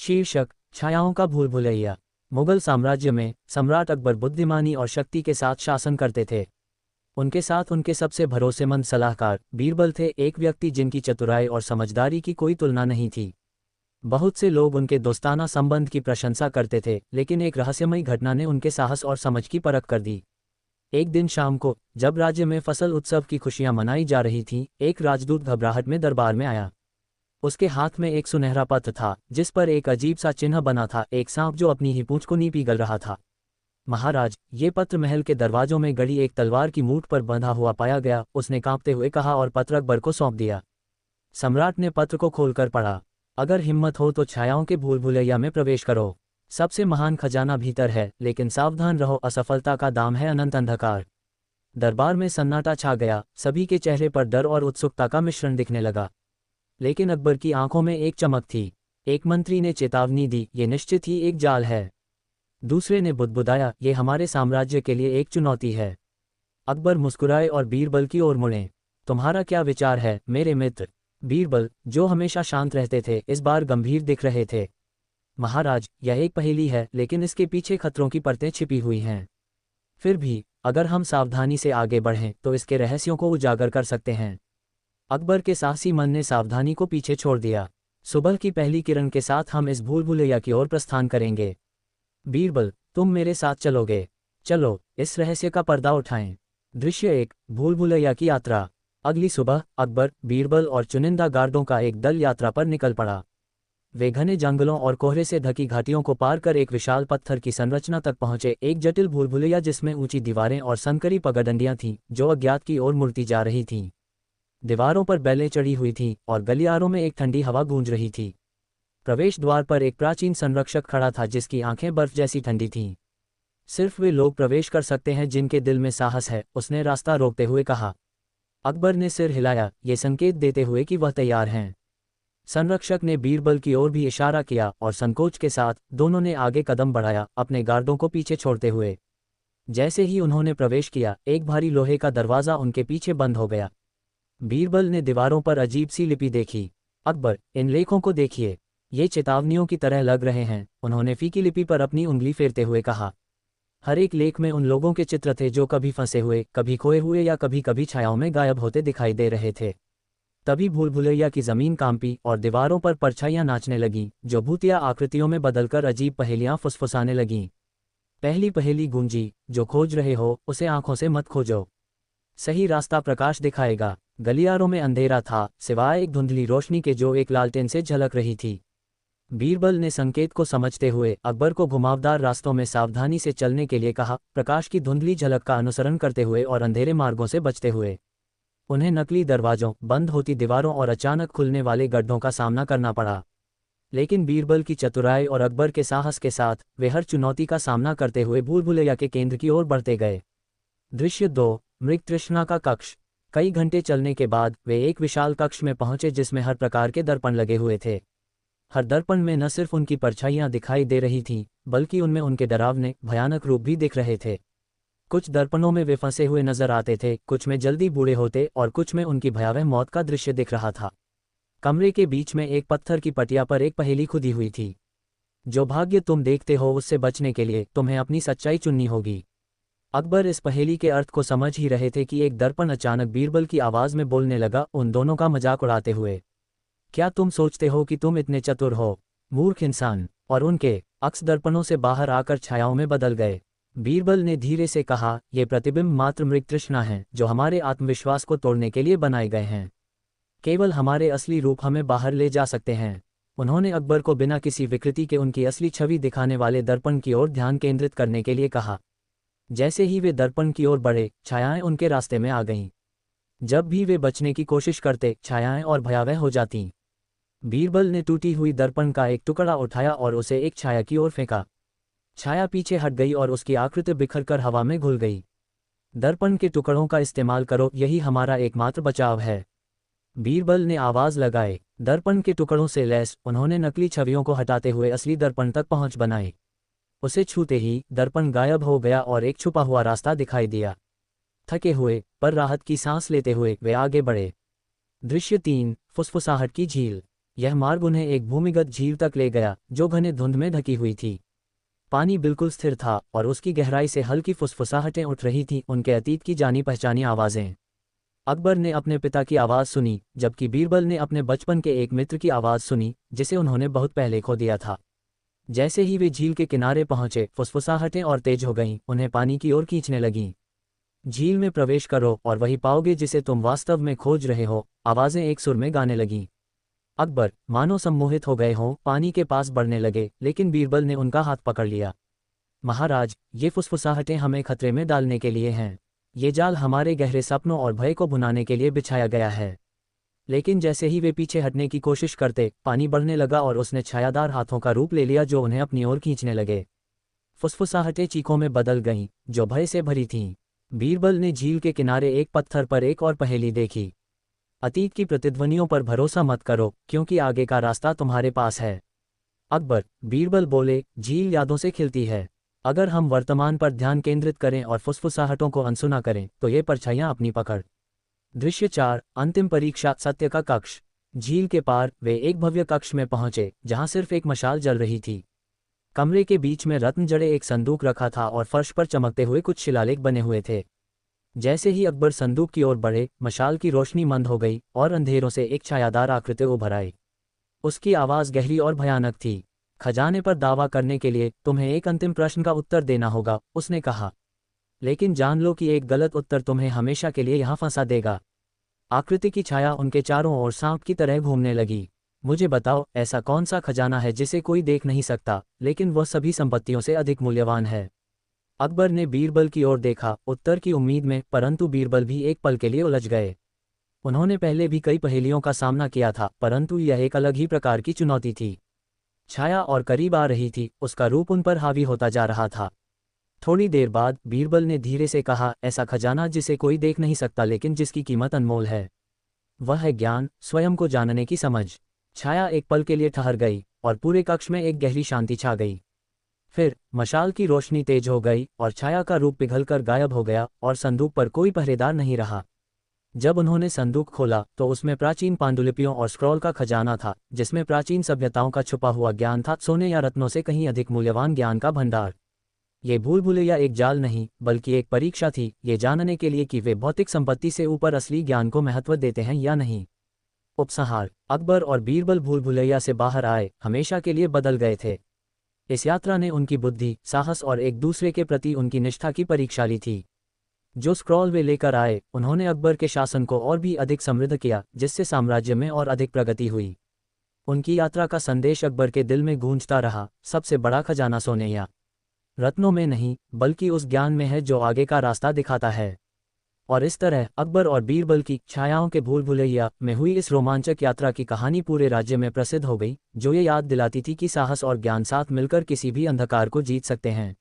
शीर्षक छायाओं का भूल भुलैया। मुगल साम्राज्य में सम्राट अकबर बुद्धिमानी और शक्ति के साथ शासन करते थे। उनके साथ उनके सबसे भरोसेमंद सलाहकार बीरबल थे, एक व्यक्ति जिनकी चतुराई और समझदारी की कोई तुलना नहीं थी। बहुत से लोग उनके दोस्ताना संबंध की प्रशंसा करते थे, लेकिन एक रहस्यमयी घटना ने उनके साहस और समझ की परख कर दी। एक दिन शाम को, जब राज्य में फसल उत्सव की खुशियां मनाई जा रही थीं, एक राजदूत घबराहट में दरबार में आया। उसके हाथ में एक सुनहरा पत्र था, जिस पर एक अजीब सा चिन्ह बना था, एक सांप जो अपनी ही पूंछ को पीगल रहा था। महाराज, ये पत्र महल के दरवाजों में गड़ी एक तलवार की मूठ पर बंधा हुआ पाया गया, उसने कांपते हुए कहा और पत्र अकबर को सौंप दिया। सम्राट ने पत्र को खोलकर पढ़ा। अगर हिम्मत हो तो छायाओं के भूल भुलैया में प्रवेश करो। सबसे महान खजाना भीतर है, लेकिन सावधान रहो, असफलता का दाम है अनंत अंधकार। दरबार में सन्नाटा छा गया, सभी के चेहरे पर डर और उत्सुकता का मिश्रण दिखने लगा। लेकिन अकबर की आंखों में एक चमक थी। एक मंत्री ने चेतावनी दी, ये निश्चित ही एक जाल है। दूसरे ने बुदबुदाया, ये हमारे साम्राज्य के लिए एक चुनौती है। अकबर मुस्कुराए और बीरबल की ओर मुड़े। तुम्हारा क्या विचार है मेरे मित्र? बीरबल, जो हमेशा शांत रहते थे, इस बार गंभीर दिख रहे थे। महाराज, यह एक पहेली है, लेकिन इसके पीछे खतरों की परतें छिपी हुई हैं। फिर भी अगर हम सावधानी से आगे बढ़ें तो इसके रहस्यों को उजागर कर सकते हैं। अकबर के साहसी मन ने सावधानी को पीछे छोड़ दिया। सुबह की पहली किरण के साथ हम इस भूल भुलैया की ओर प्रस्थान करेंगे। बीरबल, तुम मेरे साथ चलोगे? चलो, इस रहस्य का पर्दा उठाएं। दृश्य 1, भूल भुलैया की यात्रा। अगली सुबह अकबर, बीरबल और चुनिंदा गार्डों का एक दल यात्रा पर निकल पड़ा। वे घने जंगलों और कोहरे से ढकी घाटियों को पार कर एक विशाल पत्थर की संरचना तक पहुंचे, एक जटिल भूल भुलैया जिसमें ऊंची दीवारें और संकरी पगडंडियां थीं, जो अज्ञात की ओर मुड़ती जा रही थीं। दीवारों पर बेलें चढ़ी हुई थीं और गलियारों में एक ठंडी हवा गूंज रही थी। प्रवेश द्वार पर एक प्राचीन संरक्षक खड़ा था, जिसकी आंखें बर्फ जैसी ठंडी थीं। सिर्फ वे लोग प्रवेश कर सकते हैं जिनके दिल में साहस है, उसने रास्ता रोकते हुए कहा। अकबर ने सिर हिलाया, ये संकेत देते हुए कि वह तैयार हैं। संरक्षक ने बीरबल की ओर भी इशारा किया और संकोच के साथ दोनों ने आगे कदम बढ़ाया, अपने गार्डों को पीछे छोड़ते हुए। जैसे ही उन्होंने प्रवेश किया, एक भारी लोहे का दरवाज़ा उनके पीछे बंद हो गया। बीरबल ने दीवारों पर अजीब सी लिपि देखी। अकबर, इन लेखों को देखिए, ये चेतावनियों की तरह लग रहे हैं, उन्होंने फीकी लिपि पर अपनी उंगली फेरते हुए कहा। हर एक लेख में उन लोगों के चित्र थे जो कभी फंसे हुए, कभी खोए हुए या कभी कभी छायाओं में गायब होते दिखाई दे रहे थे। तभी भूल भुलैया की जमीन कांपी और दीवारों पर परछाइयां नाचने लगीं, जो भूतिया आकृतियों में बदलकर अजीब पहेलियां फुसफुसाने लगीं। पहली पहेली गूंजी, जो खोज रहे हो उसे आंखों से मत खोजो। सही रास्ता प्रकाश दिखाएगा। गलियारों में अंधेरा था, सिवाय एक धुंधली रोशनी के जो एक लालटेन से झलक रही थी। बीरबल ने संकेत को समझते हुए अकबर को घुमावदार रास्तों में सावधानी से चलने के लिए कहा, प्रकाश की धुंधली झलक का अनुसरण करते हुए और अंधेरे मार्गों से बचते हुए। उन्हें नकली दरवाजों, बंद होती दीवारों और अचानक खुलने वाले गड्ढों का सामना करना पड़ा। लेकिन बीरबल की चतुराई और अकबर के साहस के साथ वे हर चुनौती का सामना करते हुए भूल भुलैया के केंद्र की ओर बढ़ते गए। दृश्य 2, मृग तृष्णा का कक्ष। कई घंटे चलने के बाद वे एक विशाल कक्ष में पहुंचे जिसमें हर प्रकार के दर्पण लगे हुए थे। हर दर्पण में न सिर्फ उनकी परछाइयां दिखाई दे रही थीं, बल्कि उनमें उनके डरावने, भयानक रूप भी दिख रहे थे। कुछ दर्पणों में वे फंसे हुए नजर आते थे, कुछ में जल्दी बूढ़े होते और कुछ में उनकी भयावह मौत का दृश्य दिख रहा था। कमरे के बीच में एक पत्थर की पटिया पर एक पहेली खुदी हुई थी। जो भाग्य तुम देखते हो उससे बचने के लिए तुम्हें अपनी सच्चाई चुननी होगी। अकबर इस पहेली के अर्थ को समझ ही रहे थे कि एक दर्पण अचानक बीरबल की आवाज में बोलने लगा, उन दोनों का मजाक उड़ाते हुए। क्या तुम सोचते हो कि तुम इतने चतुर हो, मूर्ख इंसान? और उनके अक्स दर्पणों से बाहर आकर छायाओं में बदल गए। बीरबल ने धीरे से कहा, ये प्रतिबिंब मात्र मृग तृष्णा हैं, जो हमारे आत्मविश्वास को तोड़ने के लिए बनाए गए हैं। केवल हमारे असली रूप हमें बाहर ले जा सकते हैं। उन्होंने अकबर को बिना किसी विकृति के उनकी असली छवि दिखाने वाले दर्पण की ओर ध्यान केंद्रित करने के लिए कहा। जैसे ही वे दर्पण की ओर बढ़े, छायाएं उनके रास्ते में आ गईं। जब भी वे बचने की कोशिश करते, छायाएं और भयावह हो जातीं। बीरबल ने टूटी हुई दर्पण का एक टुकड़ा उठाया और उसे एक छाया की ओर फेंका। छाया पीछे हट गई और उसकी आकृति बिखरकर हवा में घुल गई। दर्पण के टुकड़ों का इस्तेमाल करो, यही हमारा एकमात्र बचाव है। बीरबल ने आवाज लगाई। दर्पण के टुकड़ों से लैस उन्होंने नकली छवियों को हटाते हुए असली दर्पण तक पहुंच बनाई। उसे छूते ही दर्पण गायब हो गया और एक छुपा हुआ रास्ता दिखाई दिया। थके हुए पर राहत की सांस लेते हुए वे आगे बढ़े। दृश्य 3, फुसफुसाहट की झील। यह मार्ग उन्हें एक भूमिगत झील तक ले गया जो घने धुंध में ढकी हुई थी। पानी बिल्कुल स्थिर था और उसकी गहराई से हल्की फुसफुसाहटें उठ रही थीं, उनके अतीत की जानी पहचानी आवाज़ें। अकबर ने अपने पिता की आवाज़ सुनी, जबकि बीरबल ने अपने बचपन के एक मित्र की आवाज़ सुनी जिसे उन्होंने बहुत पहले खो दिया था। जैसे ही वे झील के किनारे पहुंचे, फुसफुसाहटें और तेज हो गईं, उन्हें पानी की ओर खींचने लगीं। झील में प्रवेश करो और वही पाओगे जिसे तुम वास्तव में खोज रहे हो, आवाज़ें एक सुर में गाने लगीं। अकबर मानो सम्मोहित हो गए हों पानी के पास बढ़ने लगे, लेकिन बीरबल ने उनका हाथ पकड़ लिया। महाराज, ये फुसफुसाहटें हमें खतरे में डालने के लिए हैं। ये जाल हमारे गहरे सपनों और भय को भुनाने के लिए बिछाया गया है। लेकिन जैसे ही वे पीछे हटने की कोशिश करते, पानी बढ़ने लगा और उसने छायादार हाथों का रूप ले लिया जो उन्हें अपनी ओर खींचने लगे। फुसफुसाहटें चीखों में बदल गईं, जो भय से भरी थीं। बीरबल ने झील के किनारे एक पत्थर पर एक और पहेली देखी। अतीत की प्रतिध्वनियों पर भरोसा मत करो, क्योंकि आगे का रास्ता तुम्हारे पास है। अकबर, बीरबल बोले, झील यादों से खिलती है। अगर हम वर्तमान पर ध्यान केंद्रित करें और फुसफुसाहटों को अनसुना करें तो ये परछाइयां अपनी पकड़। दृश्य 4, अंतिम परीक्षा, सत्य का कक्ष। झील के पार वे एक भव्य कक्ष में पहुंचे जहां सिर्फ एक मशाल जल रही थी। कमरे के बीच में रत्न जड़े एक संदूक रखा था और फर्श पर चमकते हुए कुछ शिलालेख बने हुए थे। जैसे ही अकबर संदूक की ओर बढ़े, मशाल की रोशनी मंद हो गई और अंधेरों से एक छायादार आकृति उभर आई। उसकी आवाज़ गहरी और भयानक थी। खजाने पर दावा करने के लिए तुम्हें एक अंतिम प्रश्न का उत्तर देना होगा, उसने कहा। लेकिन जान लो कि एक गलत उत्तर तुम्हें हमेशा के लिए यहाँ फंसा देगा। आकृति की छाया उनके चारों ओर सांप की तरह घूमने लगी। मुझे बताओ, ऐसा कौन सा खजाना है जिसे कोई देख नहीं सकता, लेकिन वह सभी संपत्तियों से अधिक मूल्यवान है? अकबर ने बीरबल की ओर देखा, उत्तर की उम्मीद में, परंतु बीरबल भी एक पल के लिए उलझ गए। उन्होंने पहले भी कई पहेलियों का सामना किया था, परंतु यह एक अलग ही प्रकार की चुनौती थी। छाया और करीब आ रही थी, उसका रूप उन पर हावी होता जा रहा था। थोड़ी देर बाद बीरबल ने धीरे से कहा, ऐसा खजाना जिसे कोई देख नहीं सकता लेकिन जिसकी कीमत अनमोल है। वह है ज्ञान, स्वयं को जानने की समझ। छाया एक पल के लिए ठहर गई और पूरे कक्ष में एक गहरी शांति छा गई। फिर मशाल की रोशनी तेज हो गई और छाया का रूप पिघलकर गायब हो गया और संदूक पर कोई पहरेदार नहीं रहा। जब उन्होंने संदूक खोला तो उसमें प्राचीन पांडुलिपियों और स्क्रॉल का खजाना था, जिसमें प्राचीन सभ्यताओं का छुपा हुआ ज्ञान था, सोने या रत्नों से कहीं अधिक मूल्यवान ज्ञान का भंडार। ये भूल भुलैया एक जाल नहीं, बल्कि एक परीक्षा थी, ये जानने के लिए कि वे भौतिक संपत्ति से ऊपर असली ज्ञान को महत्व देते हैं या नहीं। उपसंहार: अकबर और बीरबल भूल भुलैया से बाहर आए, हमेशा के लिए बदल गए थे। इस यात्रा ने उनकी बुद्धि, साहस और एक दूसरे के प्रति उनकी निष्ठा की परीक्षा ली थी। जो स्क्रॉल वे लेकर आए, उन्होंने अकबर के शासन को और भी अधिक समृद्ध किया, जिससे साम्राज्य में और अधिक प्रगति हुई। उनकी यात्रा का संदेश अकबर के दिल में गूंजता रहा, सबसे बड़ा खजाना सोने या रत्नों में नहीं, बल्कि उस ज्ञान में है जो आगे का रास्ता दिखाता है। और इस तरह अकबर और बीरबल की छायाओं के भूल भुलैया में हुई इस रोमांचक यात्रा की कहानी पूरे राज्य में प्रसिद्ध हो गई, जो ये याद दिलाती थी कि साहस और ज्ञान साथ मिलकर किसी भी अंधकार को जीत सकते हैं।